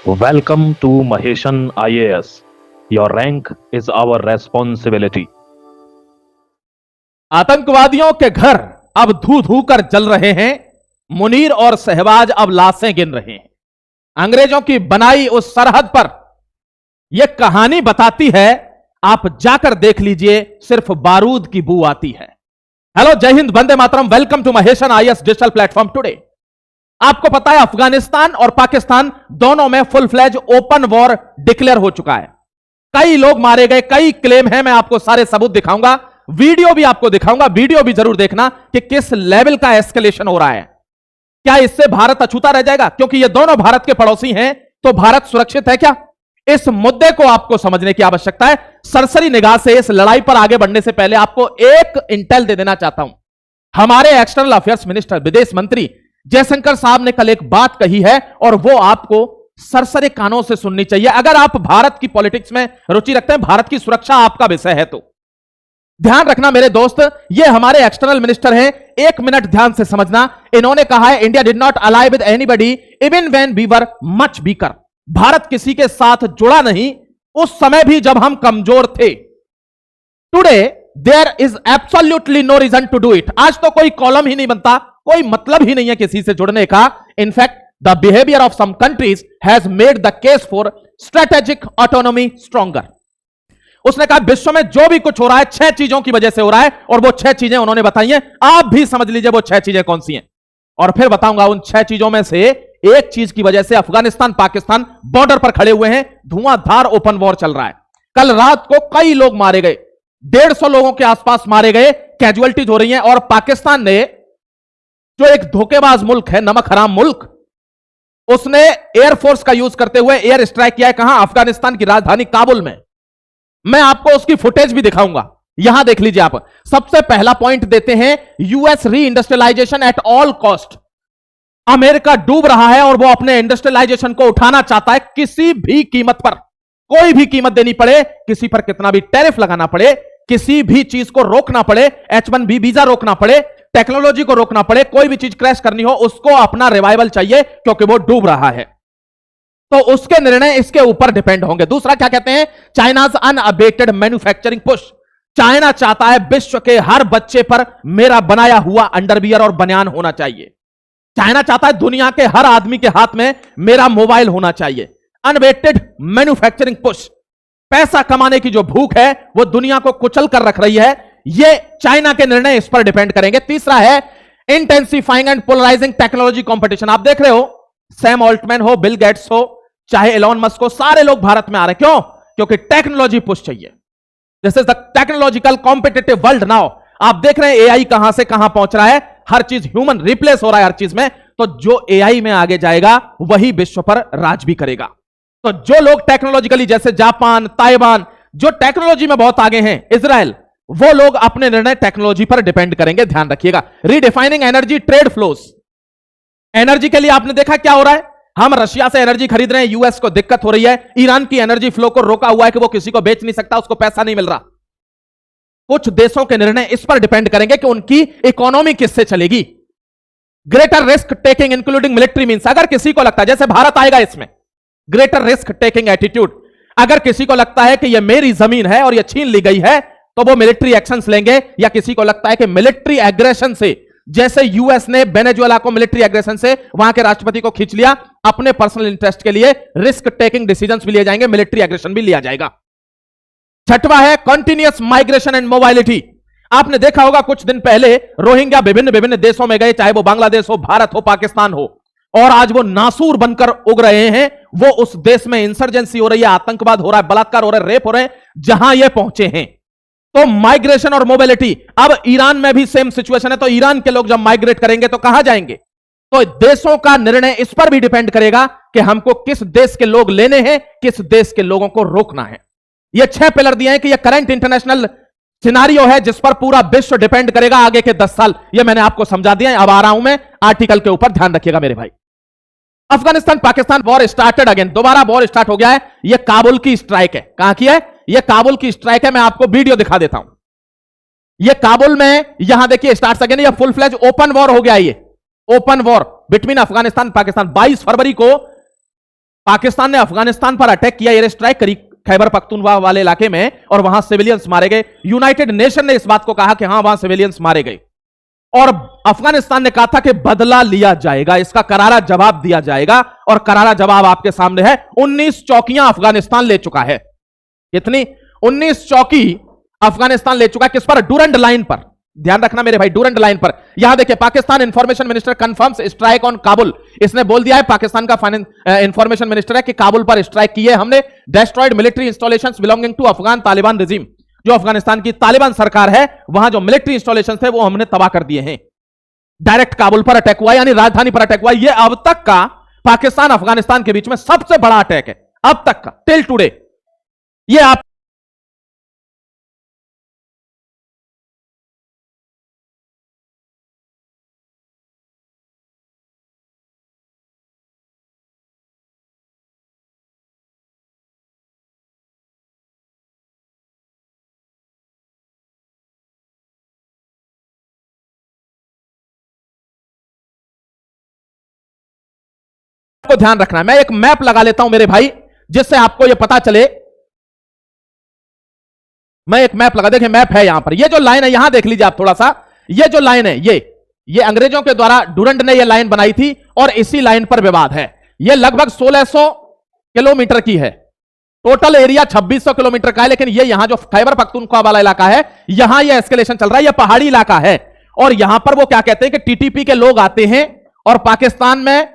Welcome to Maheshan IAS. Your rank is our responsibility. आतंकवादियों के घर अब धू धू कर जल रहे हैं। मुनीर और शहबाज अब लाशें गिन रहे हैं। अंग्रेजों की बनाई उस सरहद पर यह कहानी बताती है, आप जाकर देख लीजिए, सिर्फ बारूद की बू आती है। हेलो, जय हिंद, वंदे मातरम। Welcome to Maheshan IAS digital platform today. आपको पता है अफगानिस्तान और पाकिस्तान दोनों में full fledged open war declare हो चुका है। कई लोग मारे गए, कई क्लेम है। मैं आपको सारे सबूत दिखाऊंगा, वीडियो भी आपको दिखाऊंगा। वीडियो भी जरूर देखना कि किस लेवल का एस्केलेशन हो रहा है। क्या इससे भारत अछूता रह जाएगा? क्योंकि ये दोनों भारत के पड़ोसी हैं, तो भारत सुरक्षित है क्या? इस मुद्दे को आपको समझने की आवश्यकता है। सरसरी निगाह से इस लड़ाई पर आगे बढ़ने से पहले आपको एक इंटेल दे देना चाहता हूं। हमारे एक्सटर्नल अफेयर्स मिनिस्टर, विदेश मंत्री जयशंकर साहब ने कल एक बात कही है और वो आपको सरसरे कानों से सुननी चाहिए। अगर आप भारत की पॉलिटिक्स में रुचि रखते हैं, भारत की सुरक्षा आपका विषय है, तो ध्यान रखना मेरे दोस्त। ये हमारे एक्सटर्नल मिनिस्टर हैं, एक मिनट ध्यान से समझना। इन्होंने कहा है, India did not ally with anybody even when we were much weaker. भारत किसी के साथ जुड़ा नहीं उस समय भी जब हम कमजोर थे। Today there is absolutely no reason to do it. आज तो कोई कॉलम ही नहीं बनता, कोई मतलब ही नहीं है किसी से जुड़ने का। In fact the behaviour of some countries has made the case for strategic autonomy stronger. उसने कहा विश्व में जो भी कुछ हो रहा है 6 चीजों की वजह से हो रहा है, और वो 6 चीजें उन्होंने बताई हैं। आप भी समझ लीजिए वो 6 चीजें कौन सी हैं, और फिर बताऊंगा उन 6 चीजों में से एक चीज की वजह से अफगानिस्तान पाकिस्तान बॉर्डर पर खड़े हुए हैं, धुआंधार ओपन वॉर चल रहा है। कल रात को कई लोग मारे गए, 150 लोगों के आसपास मारे गए, कैजुअलिटीज हो रही हैं। और पाकिस्तान ने, जो एक धोखेबाज मुल्क है, नमक हराम मुल्क, उसने एयरफोर्स का यूज करते हुए एयर स्ट्राइक किया है। कहां? अफगानिस्तान की राजधानी काबुल में। मैं आपको उसकी फुटेज भी दिखाऊंगा, यहां देख लीजिए आप। सबसे पहला पॉइंट देते हैं, US reindustrialisation at all cost. America डूब रहा है और वो अपने इंडस्ट्रियलाइजेशन को उठाना चाहता है किसी भी कीमत पर। कोई भी कीमत देनी पड़े, किसी पर कितना भी टैरिफ लगाना पड़े, किसी भी चीज को रोकना पड़े, H1B वीजा रोकना पड़े, टेक्नोलॉजी को रोकना पड़े, कोई भी चीज क्रैश करनी हो, उसको अपना रिवाइवल चाहिए क्योंकि वो डूब रहा है। तो उसके निर्णय इसके ऊपर डिपेंड होंगे। दूसरा क्या कहते हैं? China's unabated manufacturing push. China चाहता है विश्व के हर बच्चे पर मेरा बनाया हुआ अंडरवियर और बनियान होना चाहिए। चाइना चाहता है दुनिया के हर आदमी के हाथ में मेरा मोबाइल होना चाहिए। Unabated manufacturing push. पैसा कमाने की जो भूख है वो दुनिया को कुचल कर रख रही है। ये चाइना के निर्णय इस पर डिपेंड करेंगे। तीसरा है intensifying and polarising technology competition. आप देख रहे हो, सैम ऑल्टमैन हो, बिल गेट्स हो, चाहे एलॉन मस्क हो, सारे लोग भारत में आ रहे हैं। क्यों? क्योंकि टेक्नोलॉजी पुश चाहिए। This is the technological competitive world now. आप देख रहे हैं एआई कहां से कहां पहुंच रहा है। हर चीज ह्यूमन रिप्लेस हो रहा है हर चीज में। तो जो एआई में आगे जाएगा वही विश्व पर राज भी करेगा। तो जो लोग टेक्नोलॉजिकली, जैसे जापान, ताइवान, जो टेक्नोलॉजी में बहुत आगे हैं, इजराइल, वो लोग अपने निर्णय टेक्नोलॉजी पर डिपेंड करेंगे। ध्यान रखिएगा। Redefining energy trade flows. Energy के लिए आपने देखा क्या हो रहा है। हम रशिया से एनर्जी खरीद रहे हैं, यूएस को दिक्कत हो रही है। ईरान की एनर्जी फ्लो को रोका हुआ है कि वो किसी को बेच नहीं सकता, उसको पैसा नहीं मिल रहा। कुछ देशों के निर्णय इस पर डिपेंड करेंगे कि उनकी इकोनॉमी किससे चलेगी। Greater risk taking including military means, अगर किसी को लगता है, जैसे भारत आएगा इसमें, ग्रेटर रिस्क टेकिंग एटीट्यूड। अगर किसी को लगता है कि यह मेरी जमीन है और यह छीन ली गई है, तो वो मिलिट्री एक्शंस लेंगे। या किसी को लगता है कि मिलिट्री एग्रेशन से, जैसे यूएस ने वेनेजुएला को मिलिट्री एग्रेशन से वहां के राष्ट्रपति को खींच लिया, अपने पर्सनल इंटरेस्ट के लिए रिस्क टेकिंग डिसीजंस भी लिए जाएंगे, मिलिट्री एग्रेशन भी लिया जाएगा। छठवां है कंटिन्यूअस माइग्रेशन एंड मोबाइलिटी। आपने देखा होगा कुछ दिन पहले रोहिंग्या विभिन्न विभिन्न देशों में गए, चाहे वो बांग्लादेश हो, भारत हो, पाकिस्तान हो, और आज वो नासूर बनकर उग रहे हैं। वो उस देश में इंसर्जेंसी हो रही है, आतंकवाद हो रहा है, बलात्कार हो रहा है, रेप हो रहे हैं, जहां ये पहुंचे हैं। तो माइग्रेशन और मोबिलिटी। अब ईरान में भी सेम सिचुएशन है। तो ईरान के लोग जब माइग्रेट करेंगे तो कहां जाएंगे? तो देशों का निर्णय इस पर भी डिपेंड करेगा कि हमको किस देश के लोग लेने हैं, किस देश के लोगों को रोकना है। ये 6 पिलर दिए हैं कि ये करंट इंटरनेशनल सिनारियो है जिस पर पूरा विश्व डिपेंड करेगा आगे के 10 साल। ये मैंने आपको समझा दिया है। अब आ रहा हूं मैं आर्टिकल के ऊपर, ध्यान रखिएगा मेरे भाई। Afghanistan Pakistan war started again. दोबारा वॉर स्टार्ट हो गया है। यह काबुल की स्ट्राइक है। कहां की है? यह काबुल की स्ट्राइक है। मैं आपको वीडियो दिखा देता हूं। यह काबुल में, यहां देखिए, स्टार्ट अगेन। यह फुल फ्लैज ओपन वॉर हो गया। ये open war between Afghanistan Pakistan. 22 फरवरी को पाकिस्तान ने अफगानिस्तान पर अटैक किया, एयर स्ट्राइक करी खैबर पख्तूनख्वा वाले इलाके में, और वहां सिविलियंस मारे गए। यूनाइटेड नेशन ने इस बात को कहा कि हां वहां सिविलियंस मारे गए, और अफगानिस्तान ने कहा था कि बदला लिया जाएगा, इसका करारा जवाब दिया जाएगा, और करारा जवाब आपके सामने है। 19 चौकियां अफगानिस्तान ले चुका है। कितनी? 19 चौकी अफगानिस्तान ले चुका है। किस पर? डूरंड लाइन पर। ध्यान रखना मेरे भाई, डूरंड लाइन पर। यहां देखिए, Pakistan information minister confirms strike on Kabul. इसने बोल दिया है, पाकिस्तान का इंफॉर्मेशन मिनिस्टर है, कि काबुल पर स्ट्राइक की है हमने। Destroyed military installations belonging to Afghan Taliban regime. जो अफगानिस्तान की तालिबान सरकार है, वहां जो मिलिट्री इंस्टॉलेशंस थे वो हमने तबाह कर दिए हैं। डायरेक्ट काबुल पर अटैक हुआ, यानी राजधानी पर अटैक हुआ। यह अब तक का पाकिस्तान अफगानिस्तान के बीच में सबसे बड़ा अटैक है, अब तक का, टिल टुडे। यह आप को ध्यान रखना है। मैं एक मैप लगा लेता हूं मेरे भाई, जिससे आपको यह पता चले। मैं एक मैप लगा, देखिए मैप है यहां पर। ये जो लाइन है, यहां देख लीजिए आप थोड़ा सा। ये जो लाइन है, ये अंग्रेजों के द्वारा डूरंड ने ये लाइन बनाई थी, और इसी लाइन पर विवाद है। ये लगभग 1600 किलोमीटर की है। टोटल एरिया 2600 किलोमीटर का है। लेकिन ये यहां जो खैबर पख्तूनख्वा वाला इलाका है, यहां ये एस्केलेशन चल रहा है। ये पहाड़ी इलाका है, और यहां पर वो क्या कहते हैं कि टीटीपी के लोग आते हैं और पाकिस्तान में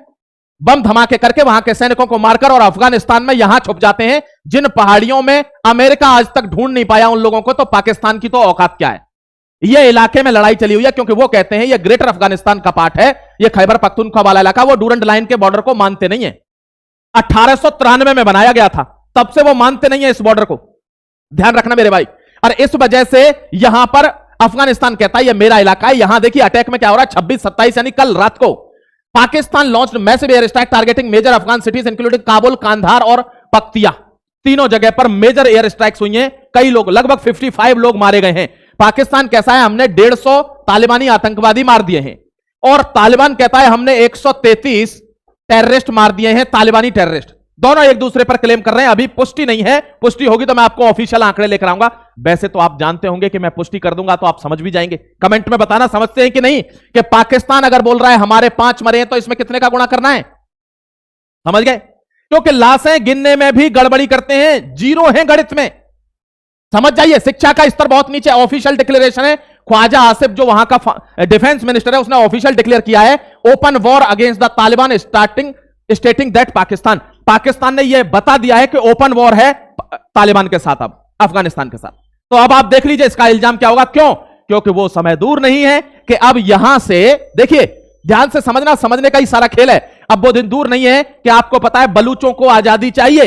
बम धमाके करके वहां के सैनिकों को मारकर, और अफगानिस्तान में यहां छुप जाते हैं, जिन पहाड़ियों में अमेरिका आज तक ढूंढ नहीं पाया उन लोगों को। तो पाकिस्तान की तो औकात क्या है। यह इलाके में लड़ाई चली हुई है, क्योंकि वो कहते हैं यह ग्रेटर अफगानिस्तान का पार्ट है। यह खैबर पख्तूनख्वा वाला इलाका, वो डूरंड लाइन के बॉर्डर को मानते नहीं है। 1893 में बनाया गया था, तब से वो मानते नहीं है इस बॉर्डर को। ध्यान रखना मेरे भाई। और इस वजह से यहां पर अफगानिस्तान कहता है यह मेरा इलाका है। यहां देखिए अटैक में क्या हो रहा है। 26-27 यानी कल रात को Pakistan launched massive air strike targeting major Afghan cities including Kabul, Kandahar और पख्तिया। तीनों जगह पर मेजर एयर स्ट्राइक्स हुई हैं। कई लोग, लगभग 55 लोग मारे गए हैं। पाकिस्तान कैसा है, हमने 150 तालिबानी आतंकवादी मार दिए हैं, और तालिबान कहता है हमने 133 टेररिस्ट मार दिए हैं, तालिबानी टेररिस्ट। दोनों एक दूसरे पर क्लेम कर रहे हैं। अभी पुष्टि नहीं है, पुष्टि होगी तो मैं आपको ऑफिशियल आंकड़े लेकर आऊंगा। वैसे तो आप जानते होंगे कि मैं पुष्टि कर दूंगा तो आप समझ भी जाएंगे। कमेंट में बताना समझते हैं कि नहीं, कि पाकिस्तान अगर बोल रहा है हमारे 5 मरे हैं, तो इसमें कितने का गुणा करना है। समझ गए? क्योंकि लाशें गिनने में भी गड़बड़ी करते हैं, जीरो हैं गणित में। समझ जाइए, शिक्षा का स्तर बहुत नीचे। ऑफिशियल डिक्लेरेशन है, ख्वाजा आसिफ जो वहां का डिफेंस मिनिस्टर है, उसने ऑफिशियल डिक्लेयर किया है open war against the Taliban stating that Pakistan ने यह बता दिया है कि ओपन वॉर है तालिबान के साथ, अब अफगानिस्तान के साथ। तो अब आप देख लीजिए इसका इल्जाम क्या होगा। क्यों? क्योंकि वो समय दूर नहीं है कि अब यहां से, देखिए ध्यान से समझना, समझने का ही सारा खेल है। अब वो दिन दूर नहीं है कि आपको पता है बलूचों को आजादी चाहिए।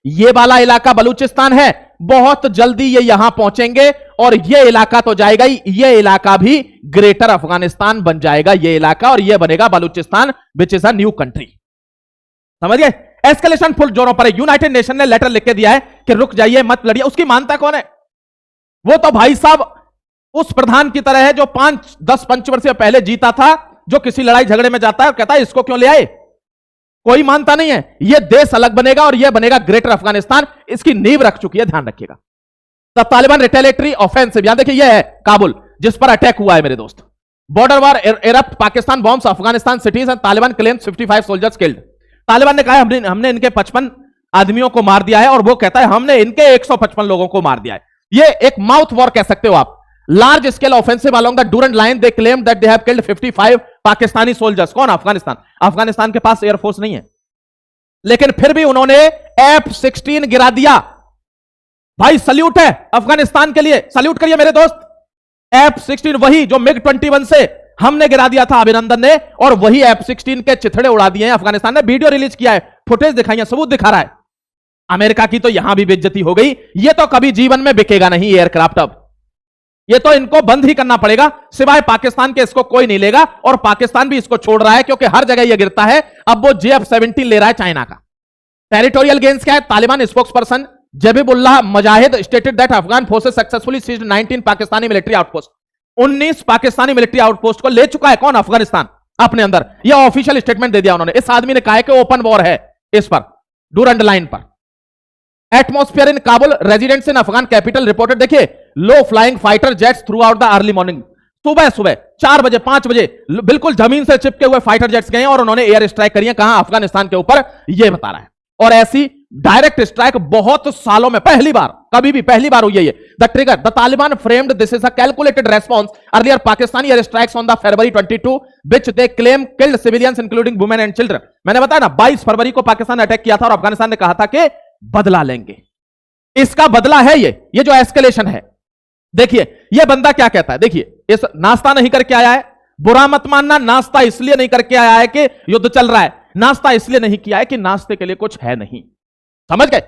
ये वाला इलाका बलूचिस्तान है, बहुत जल्दी ये यहां पहुंचेंगे, और ये इलाका तो जाएगा ही, ये इलाका भी ग्रेटर अफगानिस्तान बन जाएगा, ये इलाका, और ये बनेगा Balochistan, which is a new country. समझ गए? एस्केलेशन फुल जोरों पर है। यूनाइटेड नेशन ने लेटर लिख के दिया है कि रुक जाइए, मत लड़िए। उसकी मानता कौन है? वो तो भाई साहब उस प्रधान की तरह है जो 5-10 पंचवर्षीय पहले जीता था, जो किसी लड़ाई झगड़े में जाता है और कहता है इसको क्यों ले आए। कोई मानता नहीं है। यह देश अलग बनेगा, और यह बनेगा ग्रेटर अफगानिस्तान। इसकी नींव रख चुकी है, ध्यान रखिएगा। द तालिबान रिटेलिएटरी ऑफेंसिव, यहां देखिए यह है काबुल, जिस पर अटैक हुआ है मेरे दोस्त। Border war erupt, Pakistan bombs Afghanistan cities and Taliban claims 55 soldiers killed. Taliban ने कहा है हमने इनके 55 आदमियों को मार दिया है, और वो कहता है हमने इनके 155 लोगों को मार दिया है। ये एक माउथ वॉर कह सकते हो आप। Large scale offensive along the Durand line, they claim that they have killed 55 Pakistani soldiers. कौन? अफगानिस्तान। अफगानिस्तान के पास एयरफोर्स नहीं है, लेकिन फिर भी उन्होंने F-16 गिरा दिया। भाई सल्यूट है अफगानिस्तान के लिए, सल्यूट करिए मेरे दोस्त। F-16 वही जो MiG-21 से हमने गिरा दिया था अभिनंदन ने, और वही F-16 के चिथड़े उड़ा दिए हैं अफगानिस्तान ने। वीडियो रिलीज किया है, फुटेज दिखाई है, सबूत दिखा रहा है। अमेरिका की तो यहां भी बेइज्जती हो गई। ये तो कभी जीवन में बिकेगा नहीं एयरक्राफ्ट। अब ये तो इनको बंद ही करना पड़ेगा, सिवाय पाकिस्तान के इसको कोई नहीं लेगा, और पाकिस्तान भी इसको छोड़ रहा है, क्योंकि हर जगह ये गिरता है। अब वो JF-17 ले रहा है चाइना का। टेरिटोरियल गेन्स क्या है? Taliban spokesperson Zabihullah Mujahid stated that Afghan forces successfully seized 19 Pakistani military outpost. 19 Pakistani military outpost को ले चुका है कौन? अफगानिस्तान अपने अंदर। यह ऑफिशियल स्टेटमेंट दे दिया उन्होंने। इस आदमी ने कहा है कि ओपन वॉर है, इस पर डूरंड लाइन पर। Atmosphere in Kabul, residents in Afghan capital reported, देखिए low flying fighter jets throughout the early morning. सुबह सुबह 4 बजे 5 बजे बिल्कुल जमीन से चिपके हुए फाइटर जेट्स गए और उन्होंने एयर स्ट्राइक करी है, कहां? अफगानिस्तान के ऊपर, यह बता रहा है। और ऐसी डायरेक्ट स्ट्राइक बहुत सालों में पहली बार, कभी भी पहली बार हुई है ये। The trigger, the Taliban framed this is a calculated response earlier Pakistani air strikes on the February 22 which they claim killed civilians including women and children। मैंने बताया ना 22 फरवरी को पाकिस्तान ने अटैक किया था और अफगानिस्तान ने कहा था कि बदला लेंगे। इसका बदला है ये जो एस्केलेशन है। देखिए ये बंदा क्या कहता है, देखिए इस नाश्ता नहीं करके आया है, बुरा मत मानना, नाश्ता इसलिए नहीं करके आया है कि युद्ध चल रहा है, नाश्ता इसलिए नहीं किया है कि नाश्ते के लिए कुछ है नहीं, समझ गए?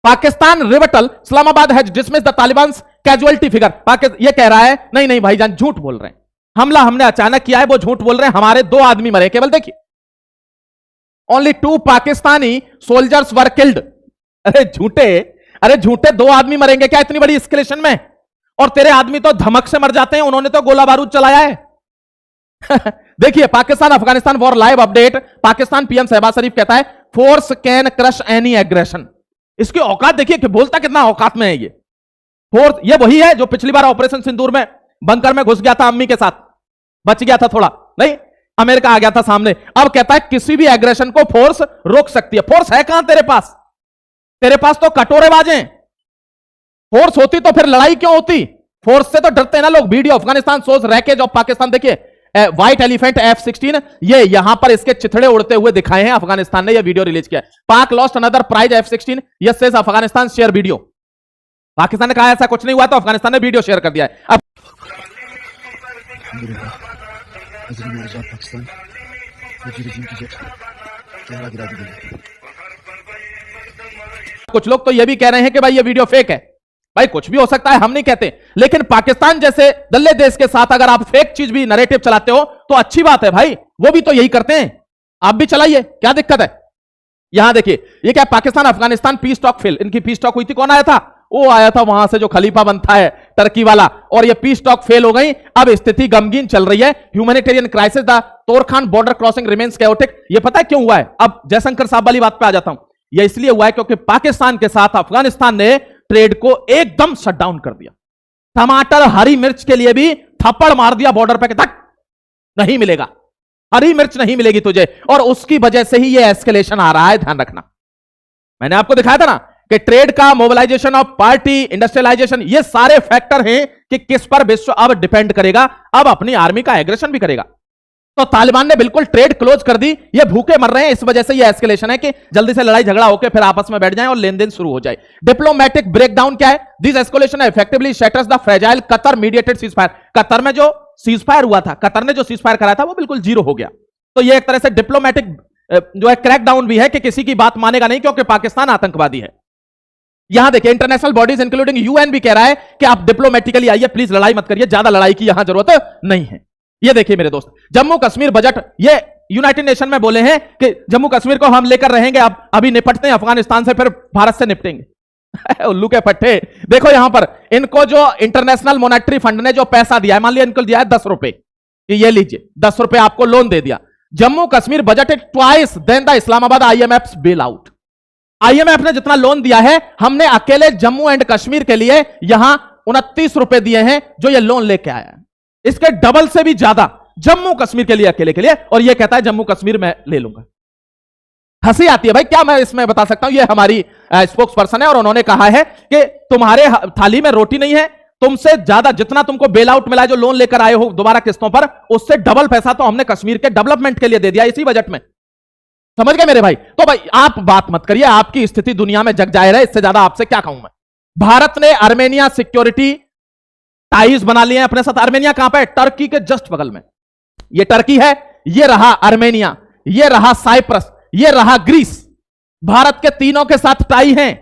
Pakistan rebuttal, Islamabad has dismiss the Taliban casualty figure. ये कह रहा है नहीं नहीं भाईजान झूठ बोल रहे हैं, हमला हमने अचानक किया है, वो झूठ बोल रहे हैं, हमारे 2 आदमी मरे केवल। देखिए only 2 Pakistani soldiers were killed. अरे झूठे 2 आदमी मरेंगे क्या इतनी बड़ी एस्केलेशन में? और तेरे आदमी तो धमक से मर जाते हैं, उन्होंने तो गोला बारूद चलाया है। देखिए Pakistan Afghanistan war live update, Pakistan PM Shehbaz Sharif कहता है force can crush any aggression. इसकी औकात देखिए कि बोलता कितना औकात में है ये फोर्स। ये वही है जो पिछली बार ऑपरेशन सिंदूर में बंकर में घुस गया था अम्मी के साथ, बच गया था थोड़ा, नहीं अमेरिका आ गया था सामने। अब कहता है किसी भी एग्रेशन को फोर्स रोक सकती है। फोर्स है कहां तेरे पास? तेरे पास तो कटोरेबाजें। फोर्स होती तो फिर लड़ाई क्यों होती? फोर्स से तो डरते हैं ना लोग। Video Afghanistan shows wreckage of Pakistan, देखिए व्हाइट एलिफेंट F-16, ये यहां पर इसके चिथड़े उड़ते हुए दिखाए हैं, अफगानिस्तान ने ये वीडियो रिलीज किया। Pak lost another prize F-16, yes says Afghanistan share video. Pakistan ने कहा ऐसा कुछ नहीं हुआ तो अफगानिस्तान ने वीडियो शेयर कर दिया है। अब पाकिस्तान कुछ लोग तो ये भी कह रहे हैं कि भाई ये वीडियो फेक है। भाई कुछ भी हो सकता है, हम नहीं कहते, लेकिन पाकिस्तान जैसे दल्ले देश के साथ अगर आप फेक चीज भी नैरेटिव चलाते हो तो अच्छी बात है भाई, वो भी तो यही करते हैं, आप भी चलाइए, क्या दिक्कत है? यहां देखिए ये क्या, Pakistan Afghanistan piece talk fail. इनकी पीस टॉक हुई थी, कौन आया था? वो आया था वहां से जो खलीफा बनता है टर्की वाला, और ये पीस टॉक फेल हो गई। अब स्थिति गमगीन चल रही है, humanitarian crisis, the Torkham border crossing remains chaotic. ये पता है क्यों हुआ है? अब जयशंकर साहब वाली बात पे आ जाता हूं। यह इसलिए हुआ है क्योंकि पाकिस्तान के साथ अफगानिस्तान ने ट्रेड को एकदम शट डाउन कर दिया। टमाटर हरी मिर्च के लिए भी थप्पड़ मार दिया बॉर्डर पे, तक नहीं मिलेगा, हरी मिर्च नहीं मिलेगी तुझे, और उसकी वजह से ही यह एस्केलेशन आ रहा है, ध्यान रखना। मैंने आपको दिखाया था ना कि ट्रेड का, मोबिलाइजेशन ऑफ पार्टी, इंडस्ट्रियलाइजेशन, ये सारे फैक्टर हैं कि किस पर विश्व अब डिपेंड करेगा, अब अपनी आर्मी का एग्रेशन भी करेगा। तो तालिबान ने बिल्कुल ट्रेड क्लोज कर दी, ये भूखे मर रहे हैं, इस वजह से ये एस्केलेशन है कि जल्दी से लड़ाई झगड़ा होकर फिर आपस में बैठ जाएं और लेन देन शुरू हो जाए। डिप्लोमेटिक ब्रेकडाउन क्या है? This escalation effectively shutters the fragile Qatar mediated ceasefire. Qatar में जो सीजफायर हुआ था, कतर ने जो सीजफायर कराया था वो बिल्कुल जीरो हो गया। तो ये एक तरह से डिप्लोमेटिक जो है क्रैकडाउन भी है कि किसी की बात मानेगा नहीं क्योंकि पाकिस्तान आतंकवादी है। यहां देखिए इंटरनेशनल बॉडीज इंक्लूडिंग यूएन भी कह रहा है कि आप डिप्लोमेटिकली आइए, प्लीज लड़ाई मत करिए, ज्यादा लड़ाई की यहां जरूरत नहीं है। ये देखिए मेरे दोस्त, जम्मू कश्मीर बजट, ये यूनाइटेड नेशन में बोले हैं कि जम्मू कश्मीर को हम लेकर रहेंगे, अब अभी निपटते हैं अफगानिस्तान से, फिर भारत से निपटेंगे। उल्लू के पट्टे। देखो यहां पर इनको जो इंटरनेशनल मॉनेटरी फंड ने जो पैसा दिया है, मान लिया इनको दिया है 10 रुपए कि ये लीजिए 10 रुपए आपको लोन दे दिया। Jammu Kashmir budget twice than the Islamabad IMF bail out. IMF ने जितना लोन दिया है, हमने अकेले जम्मू एंड कश्मीर के लिए यहां 29 रुपए दिए हैं जो ये लोन लेके आया है, इसके डबल से भी ज्यादा जम्मू कश्मीर के लिए, अकेले के लिए, और ये कहता है जम्मू कश्मीर में ले लूंगा। हंसी आती है भाई, क्या मैं इसमें बता सकता हूं? ये हमारी स्पोक्स पर्सन है और उन्होंने कहा है कि तुम्हारे थाली में रोटी नहीं है, तुमसे ज्यादा जितना तुमको बेल आउट मिला है जो लोन लेकर आए हो दोबारा किस्तों पर, उससे डबल पैसा तो हमने कश्मीर के डेवलपमेंट के लिए दे दिया इसी बजट में। समझ गए मेरे भाई? तो भाई आप बात मत करिए, आपकी स्थिति दुनिया में जग जाहिर है, इससे ज्यादा आपसे क्या कहूं मैं। भारत ने आर्मेनिया सिक्योरिटी टाइज बना लिए हैं अपने साथ। आर्मेनिया कहां पे? टर्की के जस्ट बगल में। ये टर्की है, ये रहा आर्मेनिया, ये रहा साइप्रस, ये रहा ग्रीस। भारत के तीनों के साथ टाई हैं,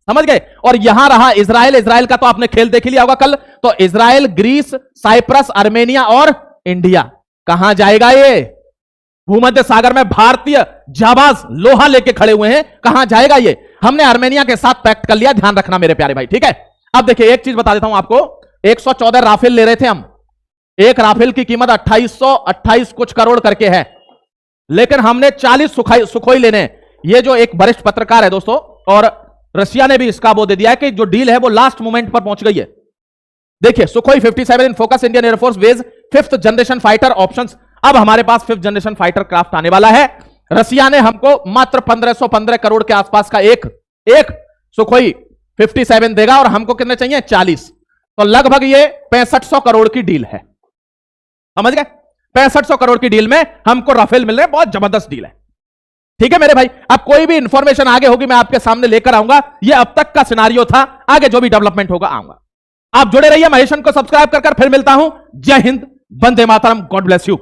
समझ गए? और यहां रहा इजराइल। इजराइल का तो आपने खेल देख लिया होगा कल। तो इजराइल, ग्रीस, साइप्रस, आर्मेनिया और इंडिया। कहां जाएगा ये? भूमध्य सागर में भारतीय जाबाज लोहा लेके खड़े हुए हैं, कहां जाएगा ये? हमने आर्मेनिया के साथ पैक्ट कर लिया, ध्यान रखना मेरे प्यारे भाई, ठीक है? अब देखिए एक चीज बता देता हूं आपको, 114 राफेल ले रहे थे हम, एक राफेल की कीमत 2828 कुछ करोड़ करके है, लेकिन हमने 40 सुखोई लेने, ये जो एक वरिष्ठ पत्रकार है दोस्तों, और रशिया ने भी इसका वो दे दिया है कि जो डील है वो लास्ट मोमेंट पर पहुंच गई है। देखिए, Sukhoi 57 in focus, Indian air force weighs 5th generation fighter options. अब हमारे पास 5th जनरेशन फाइटर क्राफ्ट आने वाला है। रसिया ने हमको मात्र 1515 करोड़ के आसपास का एक सुखोई 57 देगा, और हमको कितने चाहिए? 40। तो लगभग ये 6500 करोड़ की डील है, समझ गए? 6500 करोड़ की डील में हमको राफेल मिल रहे हैं। बहुत जबरदस्त डील है, ठीक है मेरे भाई। अब कोई भी इंफॉर्मेशन आगे होगी मैं आपके सामने लेकर आऊंगा। ये अब तक का सिनारियो था, आगे जो भी डेवलपमेंट होगा आऊंगा। आप जुड़े रहिए, महेशन को सब्सक्राइब कर फिर मिलता हूं। जय हिंद, वंदे मातरम, गॉड ब्लेस यू।